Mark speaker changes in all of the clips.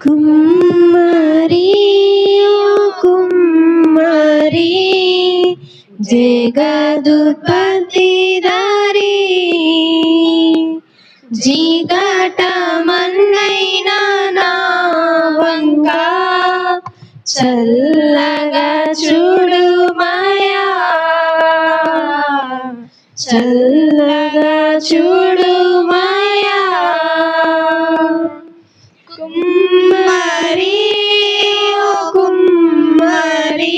Speaker 1: కుమ్మరి కుమ్మరి జగదుత్పత్తిదారి జీగట మన్నైన నా వంక చల్లగా చూడుమయా చల్లగా చూడుమయా కుమ్మరి ఓ కుమ్మరి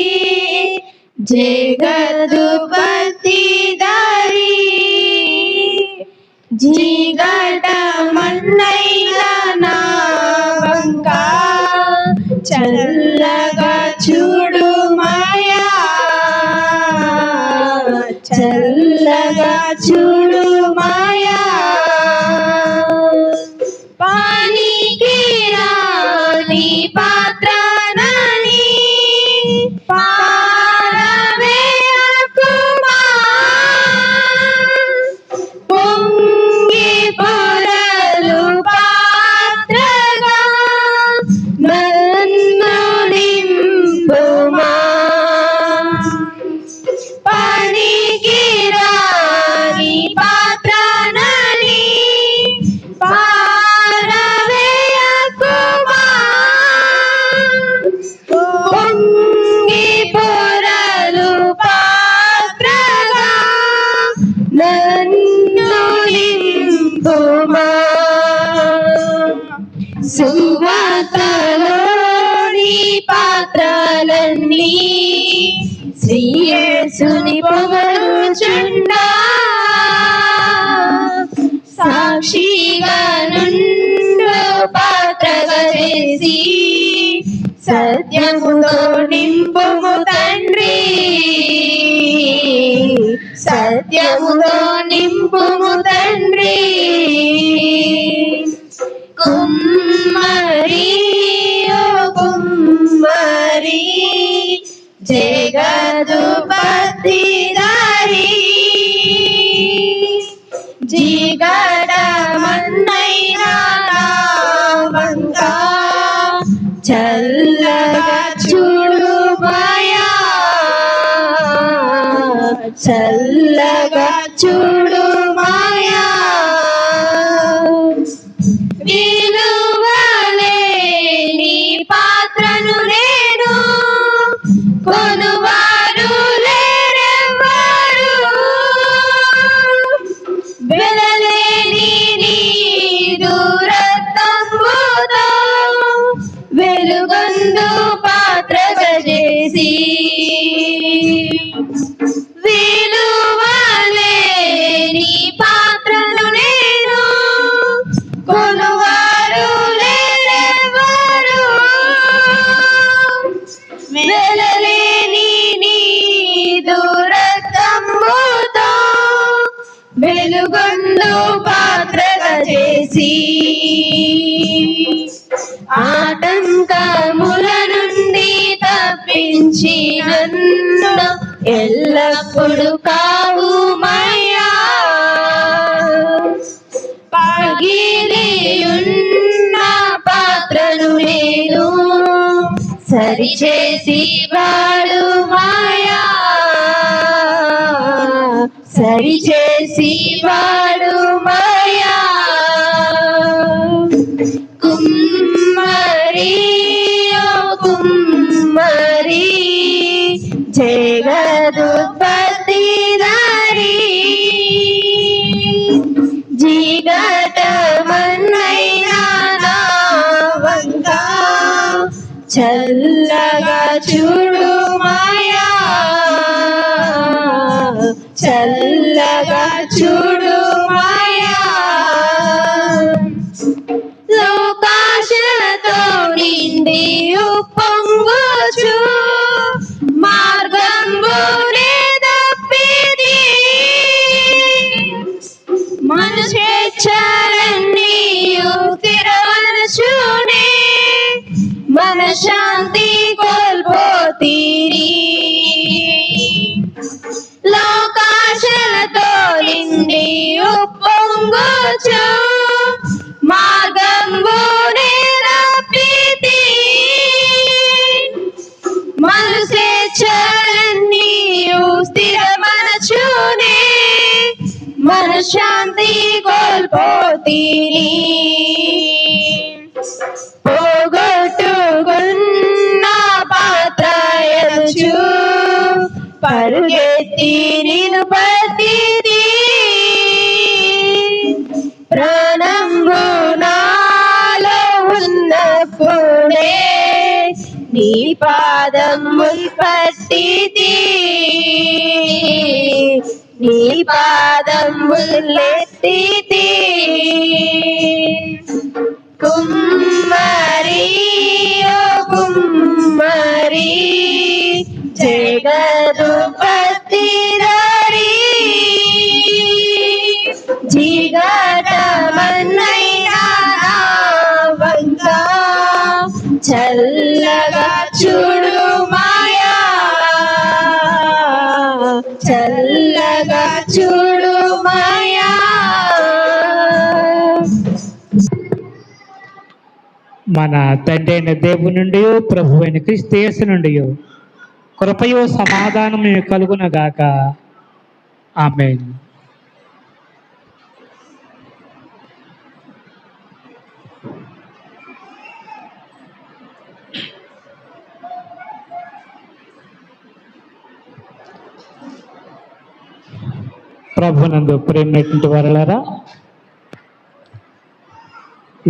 Speaker 1: జగదుత్పత్తిదారి జీగట మన్నైన నా వంక చల్లగా చూడుమయా చల్లగా చూడుమయా పానికి రాని పాత్రనని పారవేయకుమా పొంగి పొరలు పాత్రగా నన్ను నింపుమా పనికి రాని పాత్రనని పారవేయకుమా పొంగి పొరలు పాత్రగా నన్ను నింపుమా సువార్తలోని పాత్రలన్నీ శ్రీ యేసుని పొగడుచుండా సాక్షిగా నుండు పాత్రగా చేసి సత్యముతో నింపుము తండ్రి సత్యముతో నింపుము తండ్రి కుమ్మరి ఓ కుమ్మరి జగదుత్పత్తిదారి జీగట మన్నైన నా వంక చల్లగా చూడుమయా చల్లగా చూడుమయా విలువలేని పాత్రను నేను కొనువారు లేరెవ్వరు వెలలేని నీదు రక్తముతో వెలుగొందు పాత్రగా చేసి విలువలేని పాత్రను నేను కొనువారు లేరెవ్వరు వెలలేని నీదు రక్తముతో వెలుగొందు పాత్రగా చేసి ఆటంకముల నుండి తప్పించి నన్ను ఎల్లప్పుడు కావుమయ్యా పగిలియున్న పాత్రను నేను సరిచేసి వాడుమయ్యా సరిచేసి వాడుమయ్యా కుమ్మరి ఓ కుమ్మరి జగదుత్పత్తిదారి జీగట మన్నైన నా వంక చల్లగా చూడుమయా చల్లగా చూడుమయా లోకాశతో నిండి ఉప్పొంగుచు మార్గంబునే తప్పిది మనుషేచ్ఛలన్నీయు స్థిరమనచునే మనశ్శాంతి కోల్పోతీరి లోకాశలతో నిండి ఉప్పొంగుచు మార్గంబునే తప్పిది తిని పోగొట్టుకున్న పాత్ర ఎరుచు పరుగెత్తి నిన్ను పట్టిది ప్రాణంబు నాలో ఉన్నప్పుడే నీ పాదముల్ పట్టిది నీ పాదములెత్తిది కుమ్మరి ఓ కుమ్మరి జగదుపతిరరి జిగటమన్నైనా వంక చల్లగా చూడు మాయా చల్లగా చూడు మాయా.
Speaker 2: మన తండ్రి అయిన దేవుని నుండి ప్రభు అయిన క్రీస్తు యేసు నుండి కృపయు సమాధానం కలుగునగాక. ఆమేన్. ప్రభునందు ప్రేమైనటువంటి వారలారా,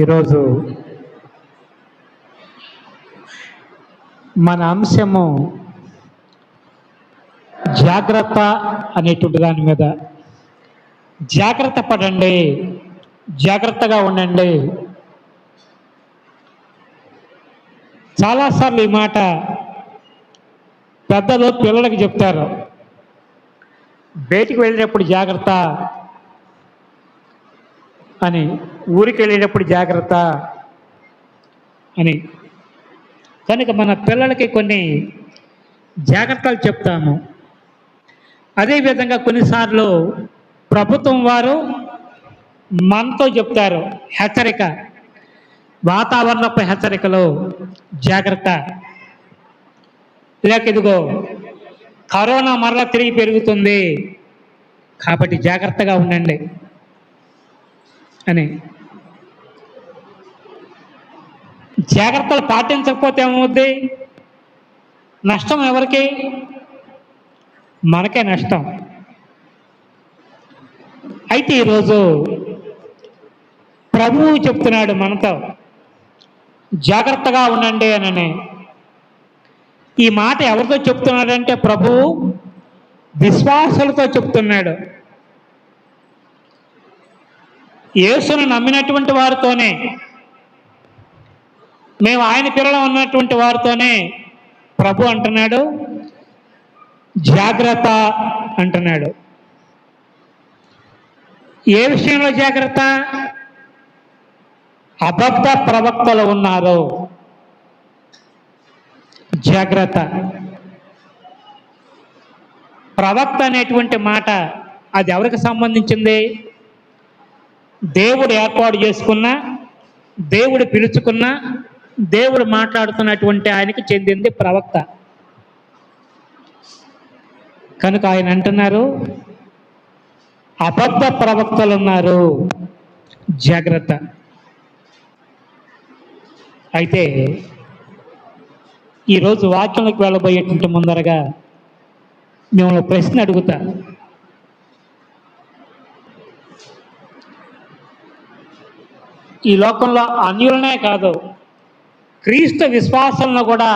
Speaker 2: ఈరోజు మన అంశము జాగ్రత్త అనేటువంటి దాని మీద. జాగ్రత్త పడండి, జాగ్రత్తగా ఉండండి. చాలాసార్లు ఈ మాట పెద్దలు పిల్లలకి చెప్తారు. బయటికి వెళ్ళేటప్పుడు జాగ్రత్త అని, ఊరికి వెళ్ళేటప్పుడు జాగ్రత్త అని. కనుక మన పిల్లలకి కొన్ని జాగ్రత్తలు చెప్తాము. అదేవిధంగా కొన్నిసార్లు ప్రభుత్వం వారు మనతో చెప్తారు హెచ్చరిక, వాతావరణపు హెచ్చరికలు, జాగ్రత్త. లేక ఇదిగో కరోనా మరలా తిరిగి పెరుగుతుంది కాబట్టి జాగ్రత్తగా ఉండండి అని. జాగ్రత్తలు పాటించకపోతే ఏమవుద్ది? నష్టం ఎవరికి? మనకే నష్టం. అయితే ఈరోజు ప్రభువు చెప్తున్నాడు మనతో, జాగ్రత్తగా ఉండండి అని. ఈ మాట ఎవరితో చెప్తున్నాడంటే ప్రభువు విశ్వాసులతో చెప్తున్నాడు. యేసును నమ్మినటువంటి వారితోనే, మేము ఆయన పిల్లలు ఉన్నటువంటి వారితోనే ప్రభు అంటున్నాడు జాగ్రత్త అంటున్నాడు. ఏ విషయంలో జాగ్రత్త? అబద్ధ ప్రవక్తలు ఉన్నారు, జాగ్రత్త. ప్రవక్త అనేటువంటి మాట అది ఎవరికి సంబంధించింది? దేవుడు ఏర్పాటు చేసుకున్న, దేవుడు పిలుచుకున్న, దేవుడు మాట్లాడుతున్నటువంటి ఆయనకి చెందింది ప్రవక్త. కనుక ఆయన అంటున్నారు అబద్ధ ప్రవక్తలు ఉన్నారు, జాగ్రత్త. అయితే ఈరోజు వాక్యంలోకి వెళ్ళబోయేటువంటి ముందరగా మిమ్మల్ని ప్రశ్న అడుగుతా. ఈ లోకంలో అన్యులనే కాదు, క్రీస్తు విశ్వాసాలను కూడా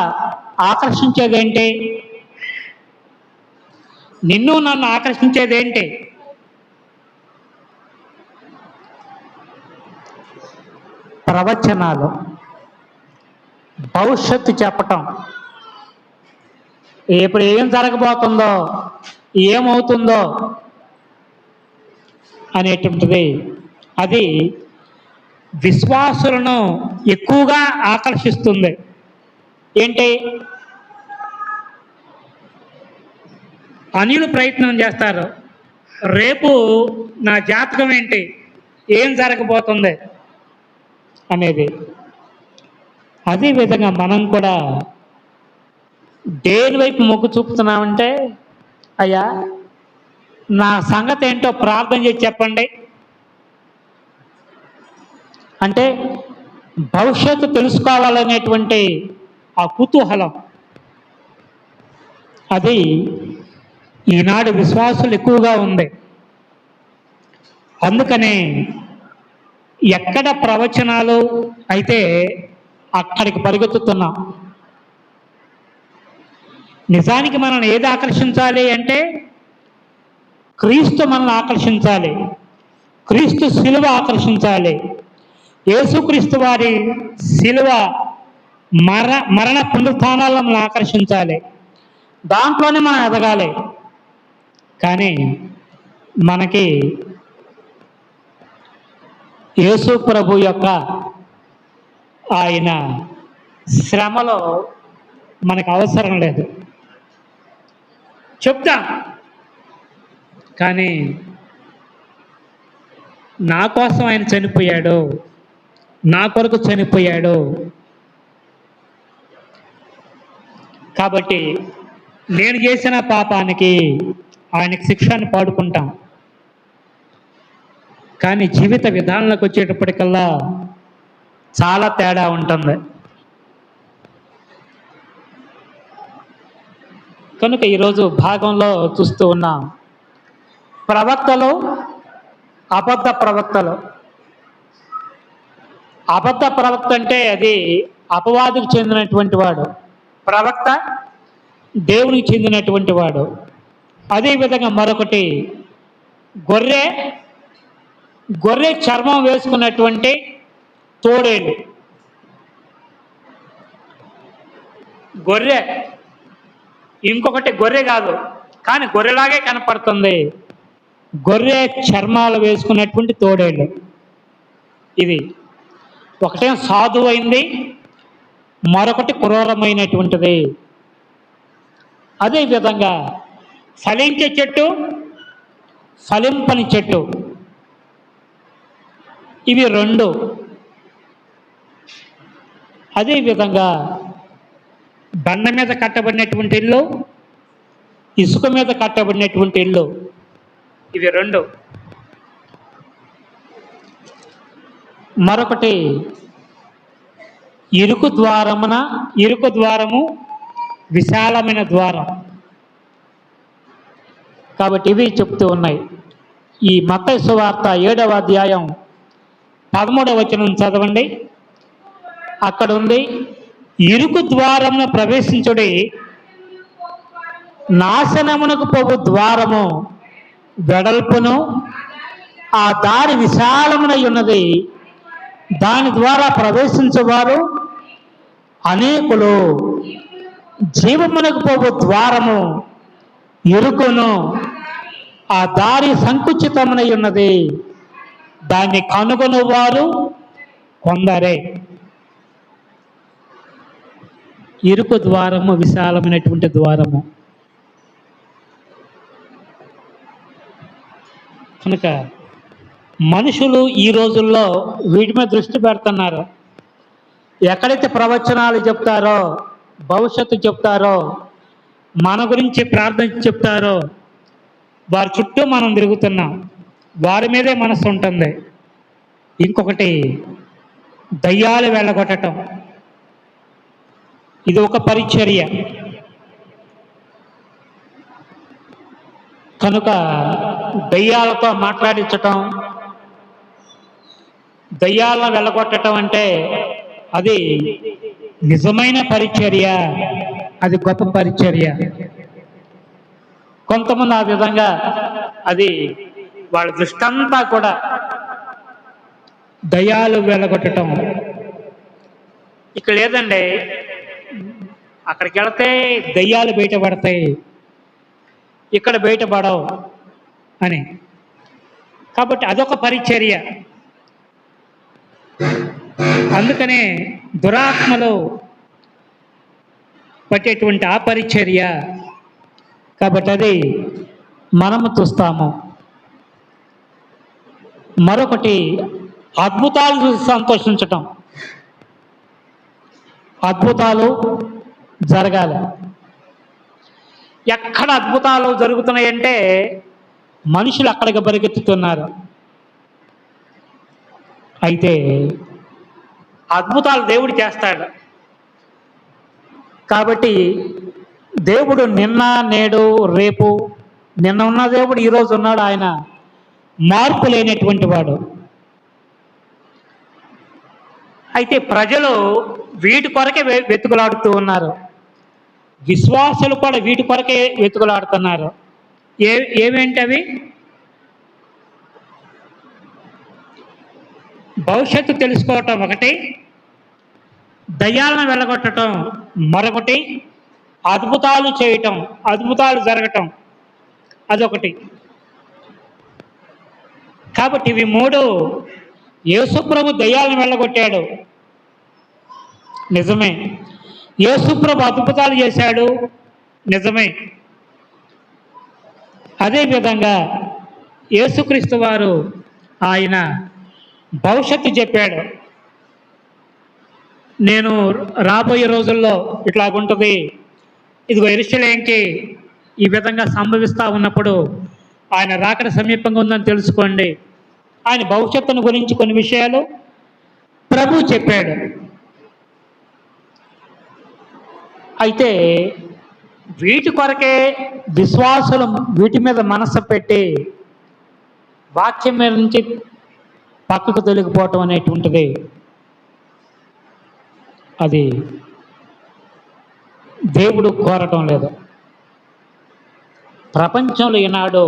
Speaker 2: ఆకర్షించేదేంటి? నిన్ను నన్ను ఆకర్షించేదేంటి? ప్రవచనాలు, భవిష్యత్తు చెప్పటం, ఇప్పుడు ఏం జరగబోతుందో, ఏమవుతుందో అనేటువంటిది అది విశ్వాసులను ఎక్కువగా ఆకర్షిస్తుంది. ఏంటి? అన్యులు ప్రయత్నం చేస్తారు, రేపు నా జాతకం ఏంటి, ఏం జరగబోతుంది అనేది. అదేవిధంగా మనం కూడా దేని వైపు మొగ్గు చూపుతున్నామంటే, అయ్యా నా సంగతి ఏంటో ప్రార్థన చేసి చెప్పండి, అంటే భవిష్యత్తు తెలుసుకోవాలనేటువంటి ఆ కుతూహలం, అది ఈనాడు విశ్వాసులు ఎక్కువగా ఉంది. అందుకనే ఎక్కడ ప్రవచనాలు అయితే అక్కడికి పరిగెత్తుతున్నాం. నిజానికి మనల్ని ఏది ఆకర్షించాలి అంటే క్రీస్తు మనల్ని ఆకర్షించాలి, క్రీస్తు శిలువ ఆకర్షించాలి. యేసుక్రీస్తు వారి శిలువ మరణ పునరుత్థానాలను మనం ఆకర్షించాలి. దాంట్లోనే మనం ఎదగాలి. కానీ మనకి యేసు ప్రభు యొక్క ఆయన శ్రమలో మనకు అవసరం లేదు. చెప్తాం, కానీ నా కోసం ఆయన చనిపోయాడు, నా కొరకు చనిపోయాడు. కాబట్టి నేను చేసిన పాపానికి ఆయనకి శిక్షను పాడుకుంటాం. కానీ జీవిత విధానంలోకి వచ్చేటప్పటికల్లా చాలా తేడా ఉంటుంది. కనుక ఈరోజు భాగంలో చూస్తూ ఉన్నాం, ప్రవక్తలు, అబద్ధ ప్రవక్తలు. అబద్ధ ప్రవక్త అంటే అది అపవాదికి చెందినటువంటి వాడు, ప్రవక్త దేవునికి చెందినటువంటి వాడు. అదేవిధంగా మరొకటి గొర్రె చర్మం వేసుకున్నటువంటి తోడేళ్ళు. గొర్రె, ఇంకొకటి గొర్రె కాదు కానీ గొర్రెలాగే కనపడుతుంది, గొర్రె చర్మాలు వేసుకున్నటువంటి తోడేళ్ళు. ఇది ఒకటేం సాధువైంది, మరొకటి క్రూరమైనటువంటిది. అదేవిధంగా ఫలించే చెట్టు, ఫలింపని చెట్టు, ఇవి రెండు. అదేవిధంగా బండ మీద కట్టబడినటువంటి ఇల్లు, ఇసుక మీద కట్టబడినటువంటి ఇల్లు, ఇవి రెండు. మరొకటి ఇరుకు ద్వారము, విశాలమైన ద్వారం. కాబట్టి ఇవి చెప్తూ ఉన్నాయి. ఈ మత్తయి సువార్త 7వ అధ్యాయం 13వ వచనం చదవండి. అక్కడ ఉంది, ఇరుకు ద్వారమును ప్రవేశించుడి, నాశనమునకు పోవు ద్వారము వెడల్పును, ఆ దారి విశాలమునై ఉన్నది, దాని ద్వారా ప్రవేశించేవారు అనేకులు. జీవమునకు పోవు ద్వారము ఇరుకును, ఆ దారి సంకుచితమునై ఉన్నది, దాన్ని కనుగొనువారు కొందరే. ఇరుకు ద్వారము, విశాలమైనటువంటి ద్వారము. కనుక మనుషులు ఈ రోజుల్లో వీటి మీద దృష్టి పెడుతున్నారు. ఎక్కడైతే ప్రవచనాలు చెప్తారో, భవిష్యత్తు చెప్తారో, మన గురించి ప్రార్థన చెప్తారో, వారి చుట్టూ మనం తిరుగుతున్నాం. వారి మీదే మనసు ఉంటుంది. ఇంకొకటి దయ్యాలు వెళ్ళగొట్టడం, ఇది ఒక పరిచర్య. కనుక దయ్యాలతో మాట్లాడించటం, దయ్యాలను వెళ్ళగొట్టడం అంటే అది నిజమైన పరిచర్య, అది గొప్ప పరిచర్య. కొంతమంది ఆ విధంగా అది వాళ్ళ దృష్టంతా కూడా దయ్యాలు వెళ్ళగొట్టడం. ఇక్కడ లేదండి, అక్కడికి వెళితే దయ్యాలు బయటపడతాయి, ఇక్కడ బయటపడవు అని. కాబట్టి అదొక పరిచర్య. అందుకనే దురాత్మలు పట్టేటువంటి ఆ పరిచర్య. కాబట్టి అది మనము చూస్తాము. మరొకటి అద్భుతాలు చూసి సంతోషించటం. అద్భుతాలు జరగాలి. ఎక్కడ అద్భుతాలు జరుగుతున్నాయంటే మనుషులు అక్కడికి పరిగెత్తుతున్నారు. అయితే అద్భుతాలు దేవుడు చేస్తాడు. కాబట్టి దేవుడు నిన్న నేడు రేపు, నిన్న ఉన్న దేవుడు ఈరోజు ఉన్నాడు. ఆయన మార్పు లేనటువంటి వాడు. అయితే ప్రజలు వీటి కొరకే వెతుకులాడుతూ ఉన్నారు. విశ్వాసులు కూడా వీటి కొరకే వెతుకులాడుతున్నారు. ఏమేంటి అవి? భవిష్యత్తు తెలుసుకోవటం ఒకటి, దయ్యాలను వెళ్ళగొట్టడం మరొకటి, అద్భుతాలు చేయటం, అద్భుతాలు జరగటం అదొకటి. కాబట్టి ఇవి మూడు. యేసుప్రభు దయ్యాలను వెళ్ళగొట్టాడు, నిజమే. యేసుప్రభు అద్భుతాలు చేశాడు, నిజమే. అదేవిధంగా యేసుక్రీస్తు వారు ఆయన భవిష్యత్తు చెప్పాడు. నేను రాబోయే రోజుల్లో ఇట్లాగుంటుంది, ఇదిగో యెరూషలేముకి ఈ విధంగా సంభవిస్తూ ఉన్నప్పుడు ఆయన రాకడ సమీపంగా ఉందని తెలుసుకోండి. ఆయన భవిష్యత్తును గురించి కొన్ని విషయాలు ప్రభు చెప్పాడు. అయితే వీటి కొరకే విశ్వాసులు వీటి మీద మనసు పెట్టి వాక్యం మీద నుంచి పక్కకు తొలగిపోవటం అనేటువంటిది అది దేవుడు కోరటం లేదు. ప్రపంచంలో ఈనాడు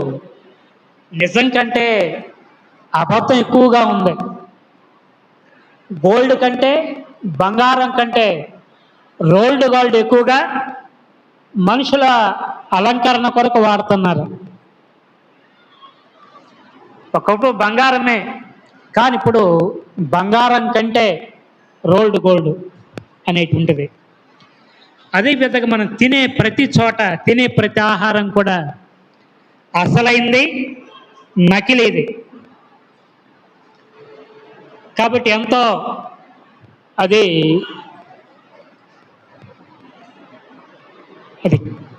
Speaker 2: నిజం కంటే అబద్ధం ఎక్కువగా ఉంది. గోల్డ్ కంటే, బంగారం కంటే రోల్డ్ గోల్డ్ ఎక్కువగా మనుషుల అలంకరణ కొరకు వాడుతున్నారు. ఒకప్పుడు బంగారమే, కానీ ఇప్పుడు బంగారం కంటే రోల్డ్ గోల్డ్ అనేటువంటిది. అదేవిధంగా మనం తినే ప్రతి చోట, తినే ప్రతి ఆహారం కూడా అసలైంది, నకిలీది. కాబట్టి ఎంతో అది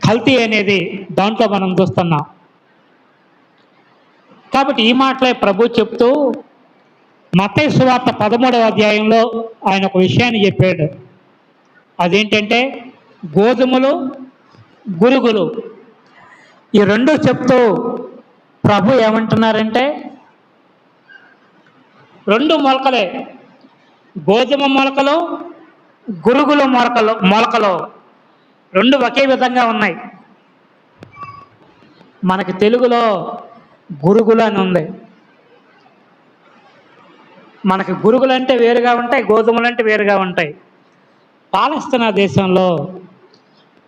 Speaker 2: కల్తీ అనేది దాంట్లో మనం చూస్తున్నాం. కాబట్టి ఈ మాటలే ప్రభు చెప్తూ మత్తయి సువార్త 13వ అధ్యాయంలో ఆయన ఒక విషయాన్ని చెప్పాడు. అదేంటంటే గోధుమలు, గురుగులు, ఈ రెండు చెప్తూ ప్రభు ఏమంటున్నారంటే రెండు మొలకలే, గోధుమ మొలకలు, గురుగుల మొలకలు రెండు ఒకే విధంగా ఉన్నాయి. మనకి తెలుగులో గురుగులు అని ఉంది. మనకి గురుగులు అంటే వేరుగా ఉంటాయి, గోధుమలు అంటే వేరుగా ఉంటాయి. పాలస్తీనా దేశంలో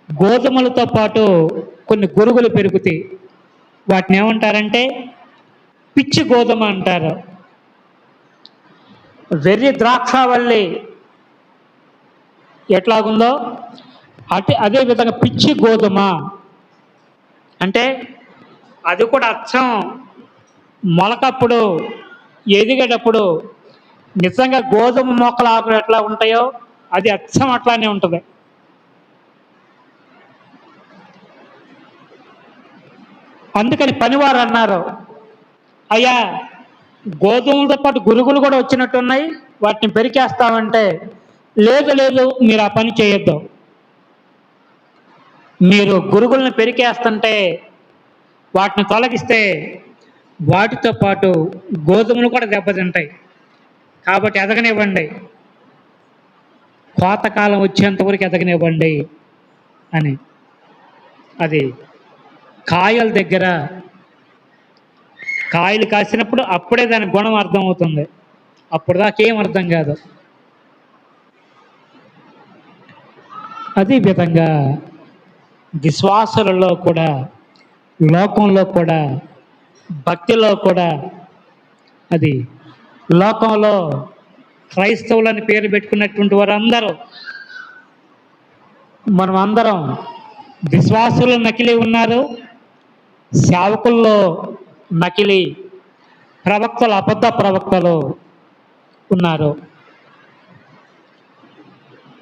Speaker 2: గోధుమలతో పాటు కొన్ని గురుగులు పెరుగుతాయి. వాటిని ఏమంటారంటే పిచ్చి గోధుమ అంటారు. వెర్రి ద్రాక్షావల్లి ఎట్లాగుందో అదే విధంగా పిచ్చి గోధుమ అంటే అది కూడా అచ్చం మొలకప్పుడు ఎదిగేటప్పుడు నిజంగా గోధుమ మొక్కల ఆకులు ఎట్లా ఉంటాయో అది అచ్చం అట్లానే ఉంటుంది. అందుకని పనివారు అన్నారు, అయ్యా గోధుమలతో పాటు గురుగులు కూడా వచ్చినట్టున్నాయి, వాటిని పెరికేస్తామంటే లేదు లేదు, మీరు ఆ పని చేయొద్దు. మీరు గురుగులను పెరికేస్తుంటే వాటిని తొలగిస్తే వాటితో పాటు గోధుమలు కూడా దెబ్బతింటాయి. కాబట్టి ఎదగనివ్వండి, కోతకాలం వచ్చేంతవరకు ఎదగనివ్వండి అని. అది కాయల దగ్గర కాయలు కాసినప్పుడు అప్పుడే దాని గుణం అర్థమవుతుంది, అప్పుడు దాకేం అర్థం కాదు. అదేవిధంగా విశ్వాసులలో కూడా, లోకంలో కూడా, భక్తిలో కూడా, అది లోకంలో క్రైస్తవులని పేరు పెట్టుకున్నటువంటి వారందరూ, మనం అందరం విశ్వాసులు నకిలీ ఉన్నారు, సేవకుల్లో నకిలీ, ప్రవక్తలు అబద్ధ ప్రవక్తలు ఉన్నారు.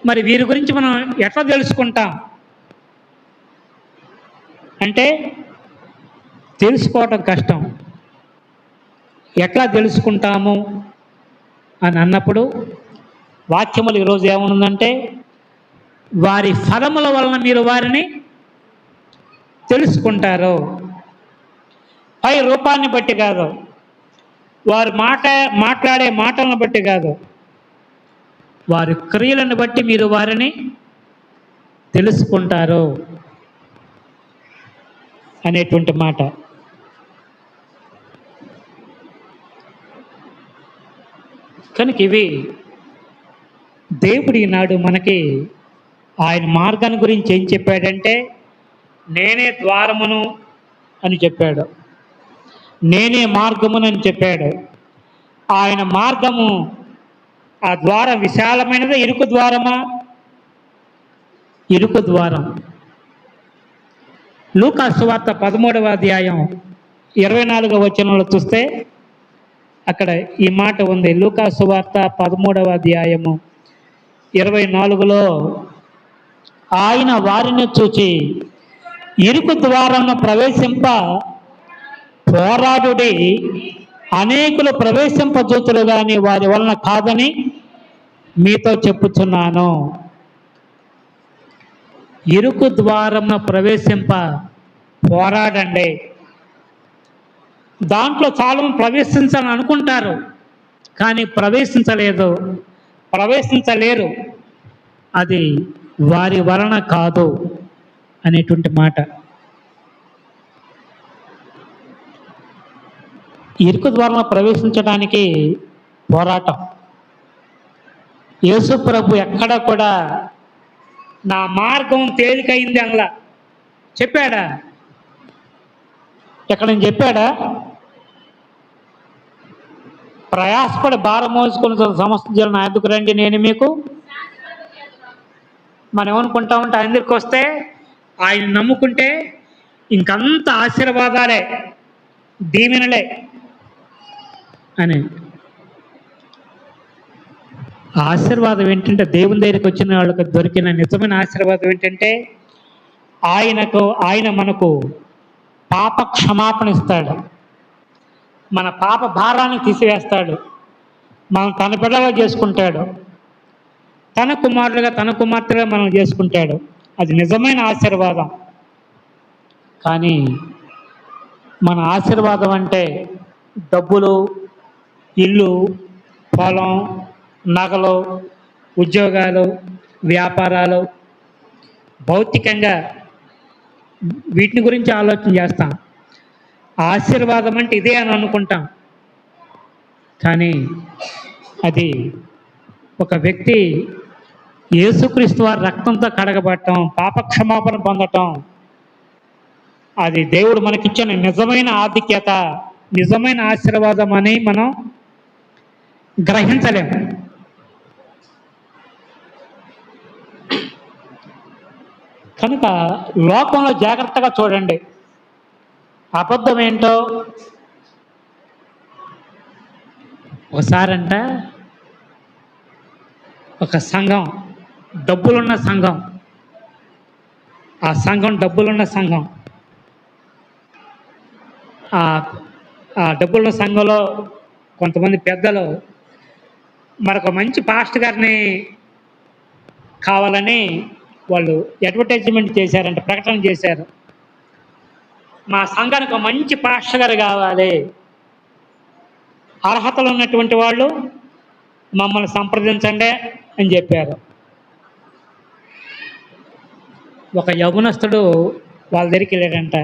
Speaker 2: మరి వీరి గురించి మనం ఎట్లా తెలుసుకుంటాం అంటే తెలుసుకోవటం కష్టం. ఎట్లా తెలుసుకుంటాము అని అన్నప్పుడు వాక్యములు ఈరోజు ఏమనుందంటే, వారి ఫలముల వలన మీరు వారిని తెలుసుకుంటారు. పై రూపాన్ని బట్టి కాదు, వారు మాట్లాడే మాటలను బట్టి కాదు, వారి క్రియలను బట్టి మీరు వారిని తెలుసుకుంటారు అనేటువంటి మాట. కనుక ఇవి దేవుడు ఈనాడు మనకి ఆయన మార్గాన్ని గురించి ఏం చెప్పాడంటే, నేనే ద్వారమును అని చెప్పాడు, నేనే మార్గమును అని చెప్పాడు. ఆయన మార్గము, ఆ ద్వారం విశాలమైనదా, ఇరుకు ద్వారమా? ఇరుకు ద్వారం. లూకా సువార్త 13వ అధ్యాయం 24వ వచనంలో చూస్తే అక్కడ ఈ మాట ఉంది. లూకా సువార్త 13వ అధ్యాయము 24లో, ఆయన వారిని చూచి, ఇరుకు ద్వారమును ప్రవేశింప పోరాడుడి, అనేకులు ప్రవేశింపజూతులు కానీ వారి వలన కాదని మీతో చెప్పుచున్నాను. ఇరుకు ద్వారమును ప్రవేశింప పోరాడండి. దాంట్లో చాలా ప్రవేశించాలని అనుకుంటారు, కానీ ప్రవేశించలేరు. అది వారి వలన కాదు అనేటువంటి మాట. ఇరుకు ద్వారం ప్రవేశించడానికి పోరాటం. యేసు ప్రభు ఎక్కడ కూడా నా మార్గం తేలికైంది అనలా. చెప్పాడా? ఎక్కడ నేను చెప్పాడా? ప్రయాసపడి భారం మోసుకుని సమస్త జనం నా ఎదుకు రండి, నేను మీకు. మనం ఏమనుకుంటా ఉంటే, ఆయన దగ్గరికి వస్తే, ఆయన నమ్ముకుంటే ఇంకంత ఆశీర్వాదాలే, దీవెనలే అని. ఆశీర్వాదం ఏంటంటే, దేవుని దగ్గరికి వచ్చిన వాళ్ళకి దొరికిన నిజమైన ఆశీర్వాదం ఏంటంటే, ఆయన మనకు పాప క్షమాపణ ఇస్తాడు, మన పాప భారాన్ని తీసివేస్తాడు, మనం తన బిడ్డగా చేసుకుంటాడు, తన కుమారులుగా తన కుమార్తెగా మనం చేసుకుంటాడు. అది నిజమైన ఆశీర్వాదం. కానీ మన ఆశీర్వాదం అంటే డబ్బులు, ఇల్లు, పొలం, నగలు, ఉద్యోగాలు, వ్యాపారాలు, భౌతికంగా వీటిని గురించి ఆలోచన చేస్తాం. ఆశీర్వాదం అంటే ఇదే అని అనుకుంటాం. కానీ అది ఒక వ్యక్తి యేసుక్రీస్తు వారి రక్తంతో కడగబడటం, పాపక్షమాపణ పొందటం, అది దేవుడు మనకిచ్చిన నిజమైన ఆధిక్యత, నిజమైన ఆశీర్వాదం అని మనం గ్రహించలేం. కనుక లోకంలో జాగ్రత్తగా చూడండి. అబద్ధం ఏంటో ఒకసారంట ఒక సంఘం, డబ్బులున్న సంఘం, ఆ సంఘం డబ్బులున్న సంఘం, ఆ డబ్బులున్న సంఘంలో కొంతమంది పెద్దలు మరొక మంచి పాస్టర్ గారిని కావాలని వాళ్ళు అడ్వర్టైజ్మెంట్ చేశారంట, ప్రకటన చేశారు. మా సంఘానికి ఒక మంచి పాస్టర్ గారు కావాలి, అర్హతలు ఉన్నటువంటి వాళ్ళు మమ్మల్ని సంప్రదించండి అని చెప్పారు. ఒక యవనస్తుడు వాళ్ళ దగ్గరికి వెళ్ళాడంట.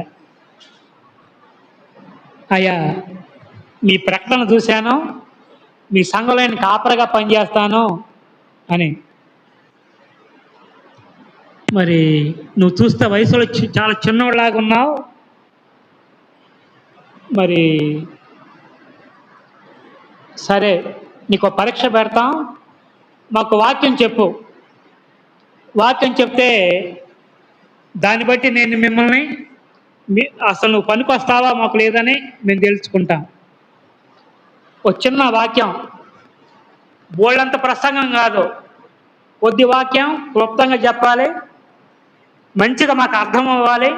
Speaker 2: అయ్యా, మీ ప్రకటన చూశాను, మీ సంఘంలో నేను కాపరగా పనిచేస్తాను అని. మరి నువ్వు చూస్తే వయసులో చాలా చిన్నవాళ్ళలాగా ఉన్నావు, మరి సరే నీకు పరీక్ష పెడతాం, మాకు వాక్యం చెప్పు, వాక్యం చెప్తే దాన్ని బట్టి నేను మిమ్మల్ని అసలు నువ్వు పనికి వస్తావా మాకు లేదని మేము తెలుసుకుంటాం. ఒక చిన్న వాక్యం, బోళ్ళంత ప్రసంగం కాదు, కొద్ది వాక్యం క్లుప్తంగా చెప్పాలి, మంచిగా మాకు అర్థం అవ్వాలి,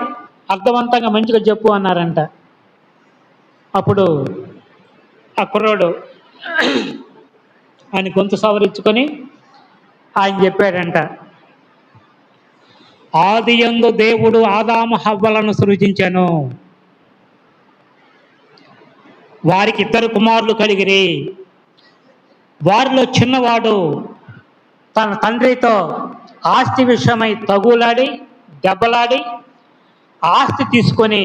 Speaker 2: అర్థవంతంగా మంచిగా చెప్పు అన్నారంట. అప్పుడు ఆ కుర్రోడు ఆయన గొంతు సవరించుకొని ఆయన చెప్పాడంట, ఆదియందు దేవుడు ఆదాము హవ్వలను సృజించెను, వారికి 2 కుమారులు కలిగిరి. వారిలో చిన్నవాడు తన తండ్రితో ఆస్తి విషయమై తగులాడి దెబ్బలాడి ఆస్తి తీసుకొని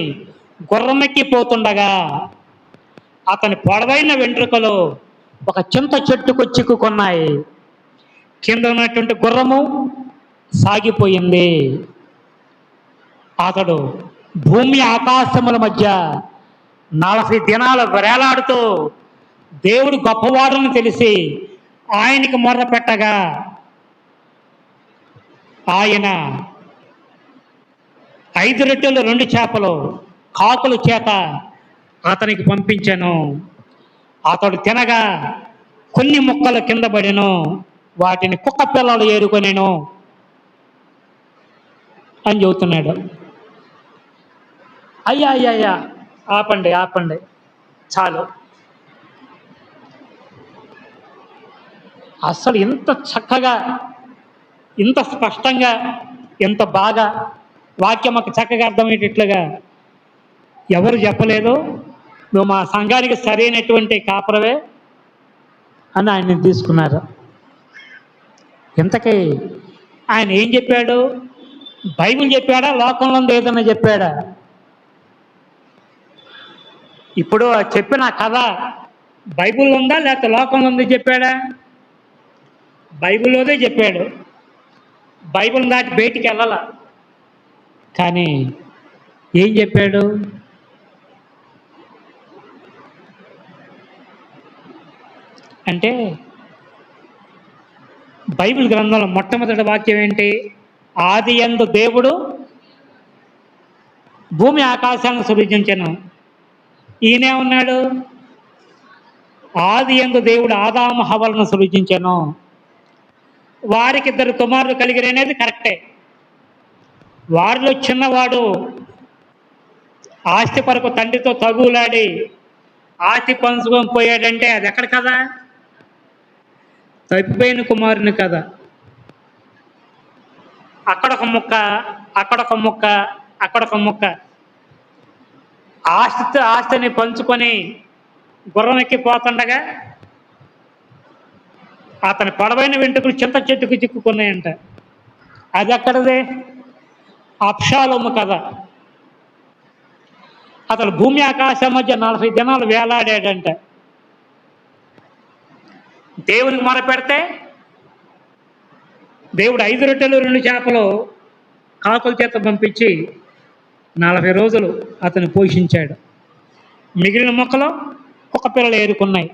Speaker 2: గుర్రమెక్కిపోతుండగా అతని పొడవైన వెంట్రుకలు ఒక చింత చెట్టుకు చిక్కుకున్నాయి. కింద ఉన్నటువంటి గుర్రము సాగిపోయింది. అతడు భూమి ఆకాశముల మధ్య 40 దినాలు వేలాడుతూ దేవుడు గొప్పవాడని తెలిసి ఆయనకి మొర్ర పెట్టగా ఆయన 5 రొట్టెలు 2 చేపలు కాకుల చేత అతనికి పంపించెను. అతడు తినగా కొన్ని ముక్కలు కింద పడెను, వాటిని కుక్క పిల్లలు ఏరుకొనెను అని చెబుతున్నాడు. అయ్యా ఆపండి చాలు. అసలు ఇంత చక్కగా, ఇంత స్పష్టంగా, ఎంత బాగా వాక్యం మాకు చక్కగా అర్థమయ్యేటట్లుగా ఎవరు చెప్పలేదు. నువ్వు మా సంఘానికి సరైనటువంటి కాపరవే అని ఆయన్ని తీసుకున్నారు. ఇంతకీ ఆయన ఏం చెప్పాడు? బైబిల్ చెప్పాడా, లోకంలో ఏదన్నా చెప్పాడా? ఇప్పుడు చెప్పిన కథ బైబిల్లో ఉందా లేకపోతే లోకంలో ఉంది చెప్పాడా? బైబిల్లోదే చెప్పాడు. బైబిల్ దాటి బయటికి వెళ్ళాల. కానీ ఏం చెప్పాడు? అంటే బైబిల్ గ్రంథంలో మొట్టమొదటి వాక్యం ఏంటి? ఆదియందు దేవుడు భూమి ఆకాశాలను సృజించెను. ఈయనే ఉన్నాడు, ఆదియందు దేవుడు ఆదాము హవ్వలను సృజించెను, వారికి 2 కుమారులు కలిగిరి అనేది కరెక్టే. వారిలో చిన్నవాడు ఆస్తి కొరకు తండ్రితో తగులాడి ఆస్తి పంచుకొని పోయాడంటే అది ఎక్కడ కదా? తప్పిపోయిన కుమారుని కదా. అక్కడొక ముక్క, అక్కడొక ముక్క, అక్కడొక ముక్క, ఆస్తిని పంచుకొని గుర్రం ఎక్కిపోతుండగా అతని పొడవైన వెంట్రుకలు చింత చెట్టుకు చిక్కుకున్నాయంట. అది ఎక్కడదే? అబ్షాలోము కథ. అతను భూమి ఆకాశం మధ్య 40 దినాలు వేలాడాడంట. దేవునికి మొరపెడితే దేవుడు 5 రొట్టెలు 2 చేపలు కాకుల చేత పంపించి 40 రోజులు అతను పోషించాడు. మిగిలిన మొక్కలు కుక్క పిల్లలు ఏరుకున్నాయి.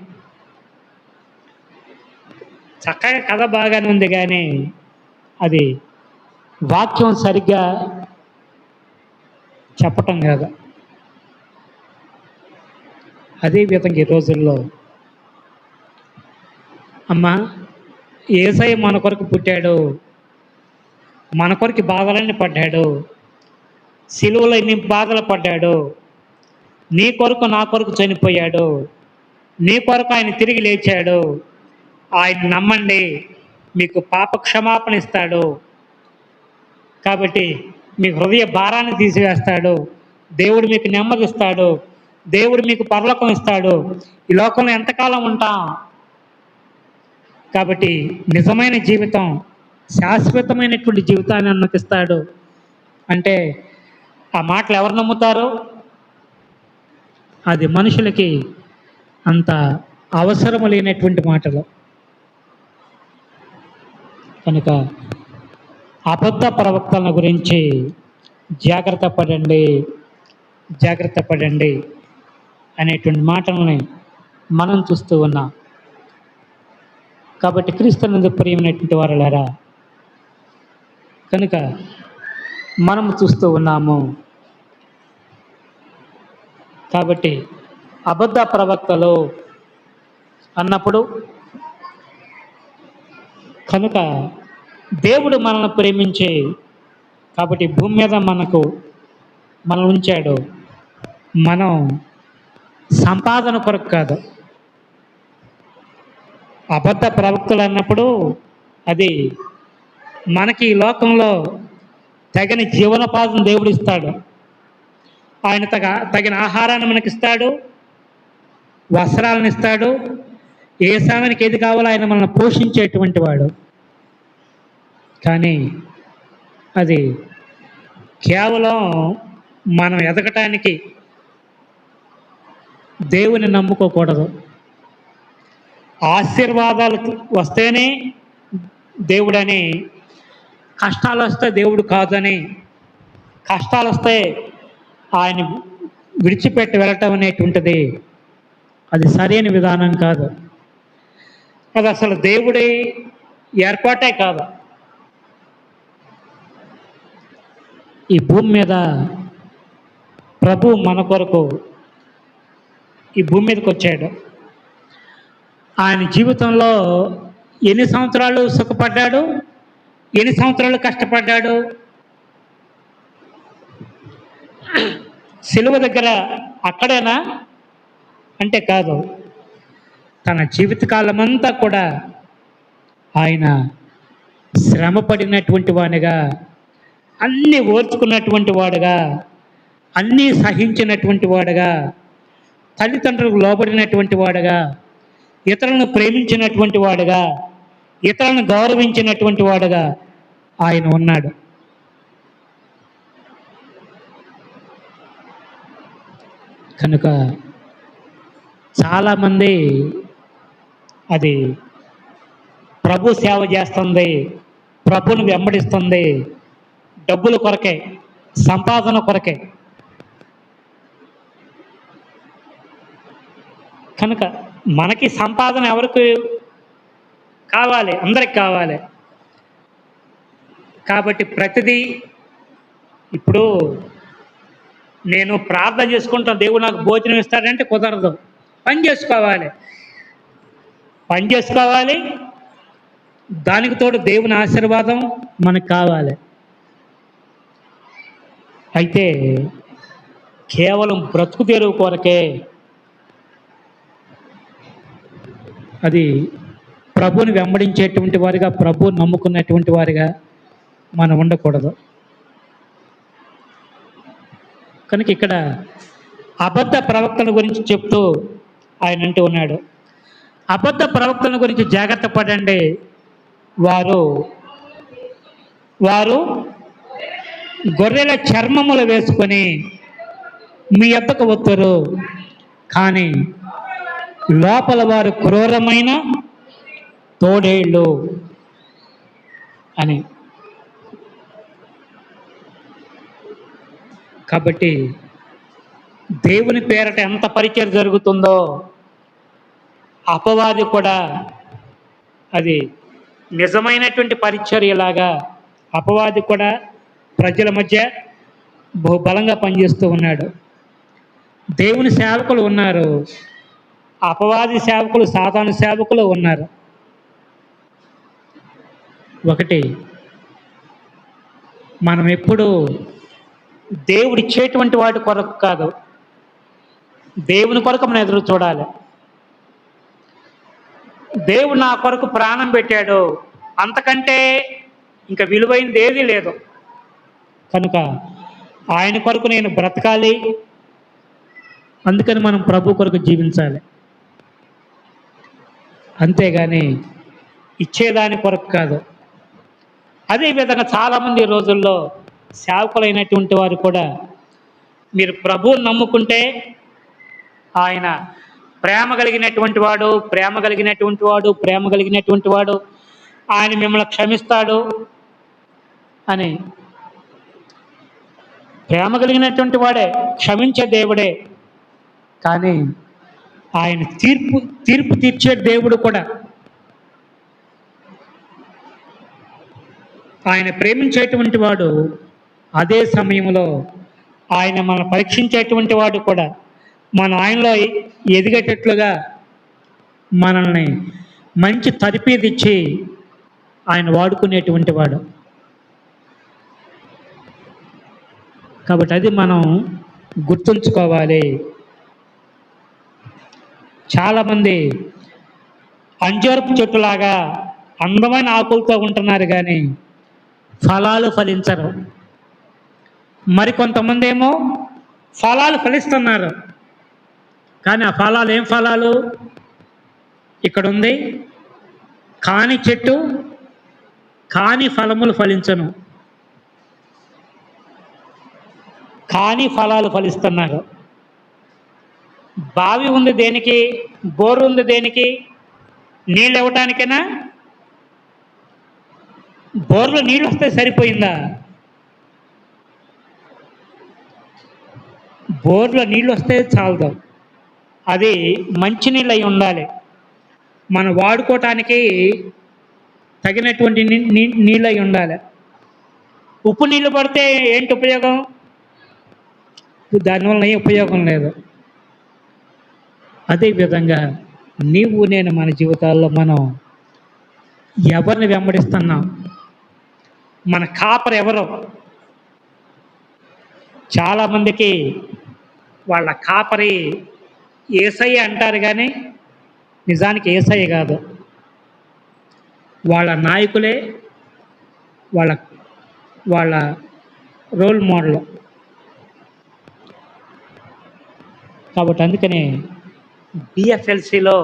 Speaker 2: చక్కగా కథ బాగానే ఉంది, కానీ అది వాక్యం సరిగ్గా చెప్పటం కాదు. అదేవిధంగా ఈ రోజుల్లో అమ్మా, యేసయ్య మన కొరకు పుట్టాడు, మన కొరకు బాధలన్నీ పడ్డాడు, సిలువలో ఎన్ని బాధలు పడ్డాడు, నీ కొరకు నా కొరకు చనిపోయాడు, నీ కొరకు ఆయన తిరిగి లేచాడు, ఆయన నమ్మండి మీకు పాప క్షమాపణ ఇస్తాడు, కాబట్టి మీ హృదయ భారాన్ని తీసివేస్తాడు, దేవుడు మీకు నెమ్మదిస్తాడు, దేవుడు మీకు పరలోకం ఇస్తాడు. ఈ లోకంలో ఎంతకాలం ఉంటాం? కాబట్టి నిజమైన జీవితం, శాశ్వతమైనటువంటి జీవితాన్ని అనుమతిస్తాడు అంటే ఆ మాటలు ఎవరు నమ్ముతారు? అది మనుషులకి అంత అవసరము లేనటువంటి మాటలు. కనుక అబద్ధ ప్రవక్తల గురించి జాగ్రత్త పడండి అనేటువంటి మాటలని మనం చూస్తూ ఉన్నాం. కాబట్టి క్రీస్తునందు ప్రియమైనటువంటి వారలారా, కనుక మనము చూస్తూ ఉన్నాము. కాబట్టి అబద్ధ ప్రవక్తలు అన్నప్పుడు కనుక దేవుడు మనల్ని ప్రేమించి కాబట్టి భూమి మీద మనం ఉంచాడు. మనం సంపాదన కొరకు కాదు. అబద్ధ ప్రవక్తలు అన్నప్పుడు అది మనకి ఈ లోకంలో తగిన జీవనోపాధిని దేవుడు ఇస్తాడు. ఆయన తగిన ఆహారాన్ని మనకిస్తాడు, వస్త్రాలను ఇస్తాడు. ఏ సమయానికి ఏది కావాలో ఆయన మనల్ని పోషించేటువంటి వాడు. కానీ అది కేవలం మనం ఎదగటానికి దేవుని నమ్ముకోకూడదు. ఆశీర్వాదాలు వస్తేనే దేవుడని, కష్టాలు వస్తే దేవుడు కాదని, కష్టాలు వస్తే ఆయన విడిచిపెట్టి వెళ్ళటం అనేటువంటిది అది సరైన విధానం కాదు. అది అసలు దేవుడి ఏర్పాటే కాదు. ఈ భూమి మీద ప్రభు మన కొరకు ఈ భూమి మీదకి వచ్చాడు. ఆయన జీవితంలో ఎన్ని సంవత్సరాలు సుఖపడ్డాడు, ఎన్ని సంవత్సరాలు కష్టపడ్డాడు. సిలువ దగ్గర అక్కడేనా అంటే కాదు. తన జీవితకాలమంతా కూడా ఆయన శ్రమ పడినటువంటి వాడిగా, అన్నీ ఓర్చుకున్నటువంటి వాడుగా, అన్నీ సహించినటువంటి వాడుగా, తల్లిదండ్రులకు లోబడినటువంటి వాడుగా, ఇతరులను ప్రేమించినటువంటి వాడుగా, ఇతరులను గౌరవించినటువంటి వాడుగా ఆయన ఉన్నాడు. కనుక చాలామంది అది ప్రభు సేవ చేస్తుంది, ప్రభుని వెంబడిస్తుంది డబ్బుల కొరకే, సంపాదన కొరకే. కనుక మనకి సంపాదన ఎవరికి కావాలి? అందరికి కావాలి. కాబట్టి ప్రతిదీ ఇప్పుడు నేను ప్రార్థన చేసుకుంటాను, దేవుడు నాకు భోజనం ఇస్తాడంటే కుదరదు. పని చేసుకోవాలి, పని చేసుకోవాలి. దానికి తోడు దేవుని ఆశీర్వాదం మనకు కావాలి. అయితే కేవలం బ్రతుకు తెరువు కొరకే అది ప్రభుని వెంబడించేటువంటి వారిగా, ప్రభుని నమ్ముకున్నటువంటి వారిగా మనం ఉండకూడదు. కనుక ఇక్కడ అబద్ధ ప్రవక్తల గురించి చెప్తూ ఆయన అంటూ ఉన్నాడు, అబద్ధ ప్రవక్తల గురించి జాగ్రత్త పడండి. వారు గొర్రెల చర్మములు వేసుకొని మీ యొద్దకు వస్తారు, కానీ లోపల వారు క్రూరమైన తోడేళ్ళు అని. కాబట్టి దేవుని పేరట ఎంత పరిచయం జరుగుతుందో అపవాది కూడా అది నిజమైనటువంటి పరిచర్యలాగా అపవాది కూడా ప్రజల మధ్య బహుబలంగా పనిచేస్తూ ఉన్నాడు. దేవుని సేవకులు ఉన్నారు, అపవాది సేవకులు, సాతాను సేవకులు ఉన్నారు. ఒకటి, మనం ఎప్పుడు దేవుడిచ్చేటువంటి వాటి కొరకు కాదు, దేవుని కొరకు మనం ఎదురు చూడాలి. దేవుడు నా కొరకు ప్రాణం పెట్టాడు, అంతకంటే ఇంకా విలువైనది ఏదీ లేదు. కనుక ఆయన కొరకు నేను బ్రతకాలి. అందుకని మనం ప్రభు కొరకు జీవించాలి. అంతేగాని ఇచ్చేదాని కొరకు కాదు. అదేవిధంగా చాలామంది ఈ రోజుల్లో సేవకులైనటువంటి వారు కూడా, మీరు ప్రభువుని నమ్ముకుంటే ఆయన ప్రేమ కలిగినటువంటి వాడు, ప్రేమ కలిగినటువంటి వాడు, ప్రేమ కలిగినటువంటి వాడు, ఆయన మిమ్మల్ని క్షమిస్తాడు అని. ప్రేమ కలిగినటువంటి వాడే, క్షమించే దేవుడే. కానీ ఆయన తీర్పు తీర్చే దేవుడు కూడా. ఆయన ప్రేమించేటువంటి వాడు, అదే సమయంలో ఆయన మనం పరీక్షించేటువంటి వాడు కూడా. మన ఆయనలో ఎదిగేటట్లుగా మనల్ని మంచి తరిపీదిచ్చి ఆయన వాడుకునేటువంటి వాడు. కాబట్టి అది మనం గుర్తుంచుకోవాలి. చాలామంది అంజూరపు చెట్టులాగా అందమైన ఆకులతో ఉంటున్నారు కానీ ఫలాలు ఫలించరు. మరికొంతమంది ఏమో ఫలాలు ఫలిస్తున్నారు కానీ ఆ ఫలాలు ఏం ఫలాలు? ఇక్కడ ఉంది, కాని చెట్టు కాని ఫలములు ఫలించను, కాని ఫలాలు ఫలిస్తున్నారు. బావి ఉంది దేనికి? బోరు ఉంది దేనికి? నీళ్ళు ఇవ్వటానికైనా? బోర్లో నీళ్ళు వస్తే సరిపోయిందా? బోర్లో నీళ్ళు వస్తే చాలదు, అది మంచినీళ్ళు అయి ఉండాలి. మనం వాడుకోవటానికి తగినటువంటి నీళ్ళు అయి ఉండాలి. ఉప్పు నీళ్ళు పడితే ఏంటి ఉపయోగం? దానివల్ల ఏం ఉపయోగం లేదు. అదేవిధంగా నీవు నేను మన జీవితాల్లో మనం ఎవరిని వెంబడిస్తున్నాం? మన కాపరి ఎవరు? చాలామందికి వాళ్ళ కాపరి యేసయ్య అంటారు కానీ నిజానికి యేసయ్య కాదు, వాళ్ళ నాయకులే వాళ్ళ వాళ్ళ రోల్ మోడల్. కాబట్టి అందుకనే బిఎఫ్ఎల్సిలో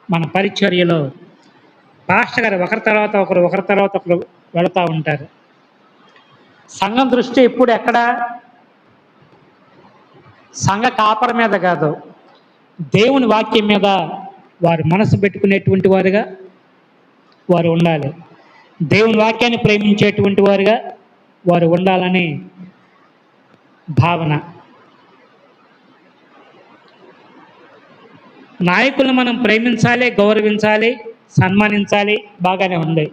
Speaker 2: మన పరిచర్యలో పాస్టర్ గారు ఒకరి తర్వాత ఒకరు వెళుతూ ఉంటారు. సంఘం దృష్టి ఎప్పుడు ఎక్కడ? సంఘ కాపరి మీద కాదు, దేవుని వాక్యం మీద వారు మనసు పెట్టుకునేటువంటి వారుగా వారు ఉండాలి. దేవుని వాక్యాన్ని ప్రేమించేటువంటి వారుగా వారు ఉండాలని భావన. నాయకులను మనం ప్రేమించాలి, గౌరవించాలి, సన్మానించాలి, బాగానే ఉంది.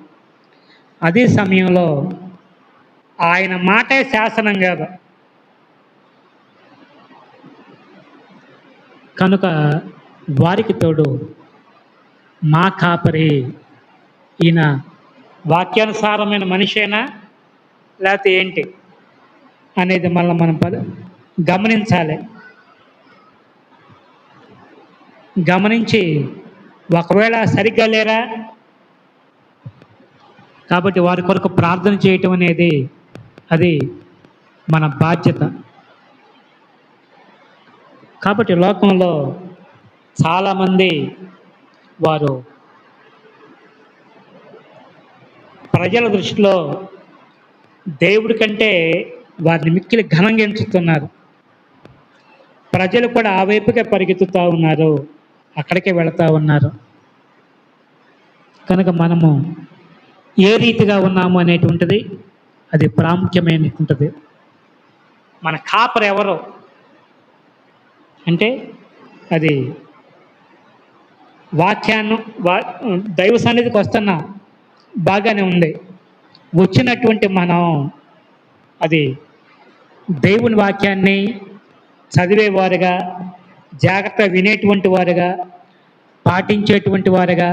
Speaker 2: అదే సమయంలో ఆయన మాటే శాసనం కాదు. కనుక వారికి తోడు మా కాపరి ఈయన వాక్యానుసారమైన మనిషేనా లేకపోతే ఏంటి అనేది మళ్ళీ మనం గమనించాలి. గమనించి ఒకవేళ సరిగ్గా లేరా కాబట్టి వారి కొరకు ప్రార్థన చేయటం అనేది అది మన బాధ్యత. కాబట్టి లోకంలో చాలామంది వారు ప్రజల దృష్టిలో దేవుడి కంటే వారిని మిక్కిలి ఘనంగా ఎంచుతున్నారు. ప్రజలు కూడా ఆ వైపుకే పరిగెత్తుతూ ఉన్నారు, అక్కడికే వెళుతూ ఉన్నారు. కనుక మనము ఏ రీతిగా ఉన్నాము అనేటువంటిది అది ప్రాముఖ్యమైనటువంటిది. మన కాపరి ఎవరు అంటే అది వాక్యాన్ని దైవ సన్నిధికి వస్తున్నాం, బాగానే ఉంది. వచ్చినటువంటి మనం అది దేవుని వాక్యాన్ని చదివేవారుగా, జాగ్రత్త వినేటువంటి వారుగా, పాటించేటువంటి వారుగా,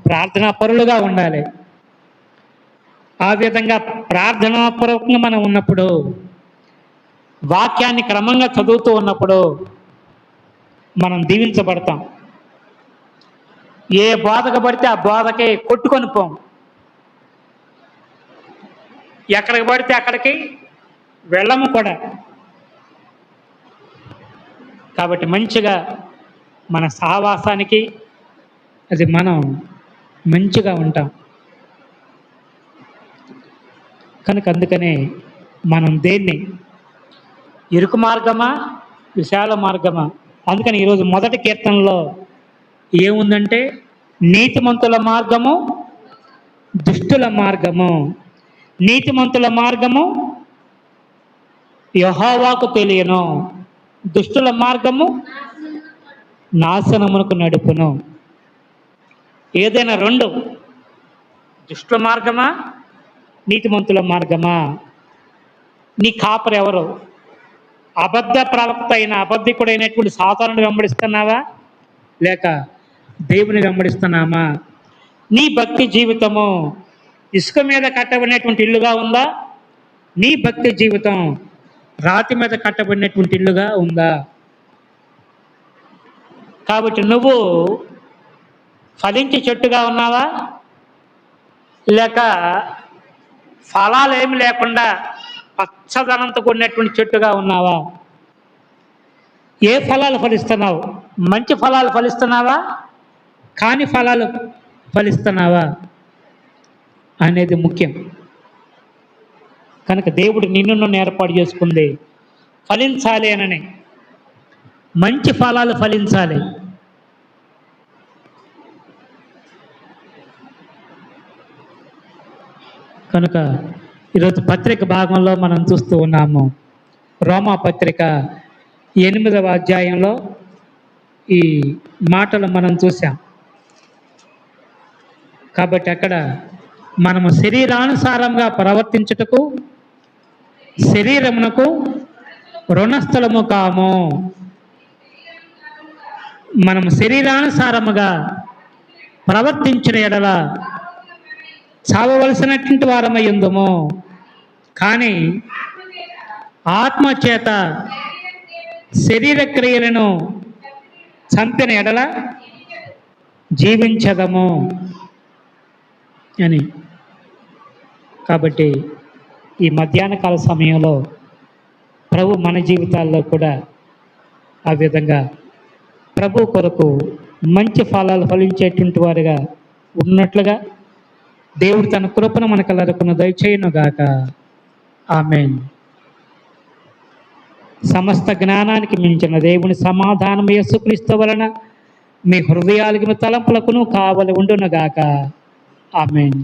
Speaker 2: ప్రార్థనాపరులుగా ఉండాలి. ఆ విధంగా ప్రార్థనాపూర్వకంగా మనం ఉన్నప్పుడు, వాక్యాన్ని క్రమంగా చదువుతూ ఉన్నప్పుడు మనం దీవించబడతాం. ఏ బోధకు పడితే ఆ బోధకి కొట్టుకొని పోం, ఎక్కడికి పడితే అక్కడికి వెళ్ళము కూడా. కాబట్టి మంచిగా మన సహవాసానికి అది మనం మంచిగా ఉంటాం. కనుక అందుకనే మనం దేన్ని ఇరుకు మార్గమా విశాల మార్గమా? అందుకని ఈరోజు మొదటి కీర్తనలో ఏముందంటే నీతిమంతుల మార్గము దుష్టుల మార్గము, నీతిమంతుల మార్గము యెహోవాకు తెలియను, దుష్టుల మార్గము నాశనమునకు నడుపును. ఏదైనా రెండు, దుష్టుల మార్గమా నీతిమంతుల మార్గమా? నీ కాపరి ఎవరు? అబద్ధ ప్రవక్త అయిన అబద్ధికుడైనటువంటి సాతానుని వెంబడిస్తున్నావా లేక దేవుని వెంబడిస్తున్నామా? నీ భక్తి జీవితము ఇసుక మీద కట్టబడినటువంటి ఇల్లుగా ఉందా? నీ భక్తి జీవితం రాతి మీద కట్టబడినటువంటి ఇల్లుగా ఉందా? కాబట్టి నువ్వు ఫలించే చెట్టుగా ఉన్నావా లేక ఫలాలు ఏమి లేకుండా పచ్చదనంతో కూడినటువంటి చెట్టుగా ఉన్నావా? ఏ ఫలాలు ఫలిస్తున్నావు? మంచి ఫలాలు ఫలిస్తున్నావా, కాని ఫలాలు ఫలిస్తున్నావా అనేది ముఖ్యం. కనుక దేవుడు నిన్ను ఏర్పాటు చేసుకుంది ఫలించాలి అనని, మంచి ఫలాలు ఫలించాలి. కనుక ఈరోజు పత్రిక భాగంలో మనం చూస్తూ ఉన్నాము. రోమా పత్రిక 8వ అధ్యాయంలో ఈ మాటలు మనం చూసాం. కాబట్టి అక్కడ మనము శరీరానుసారంగా ప్రవర్తించుటకు శరీరమునకు రుణస్థలము కాము. మనము శరీరానుసారముగా ప్రవర్తించిన ఎడల చావవలసినటువంటి వారమై ఉందుము, కానీ ఆత్మచేత శరీర క్రియలను చంపిన ఎడల జీవించదము అని. కాబట్టి ఈ మధ్యాహ్న కాల సమయంలో ప్రభు మన జీవితాల్లో కూడా ఆ విధంగా ప్రభు కొరకు మంచి ఫలాలు ఫలించేటువంటి వారుగా ఉన్నట్లుగా దేవుడు తన కృపను మనకు దయచేయునుగాక. ఆమేన్. సమస్త జ్ఞానానికి మించిన దేవుని సమాధానం యేసుక్రీస్తు వలన మీ హృదయాలకు మీ తలంపులకును కావలి ఉండునుగాక. ఆమేన్.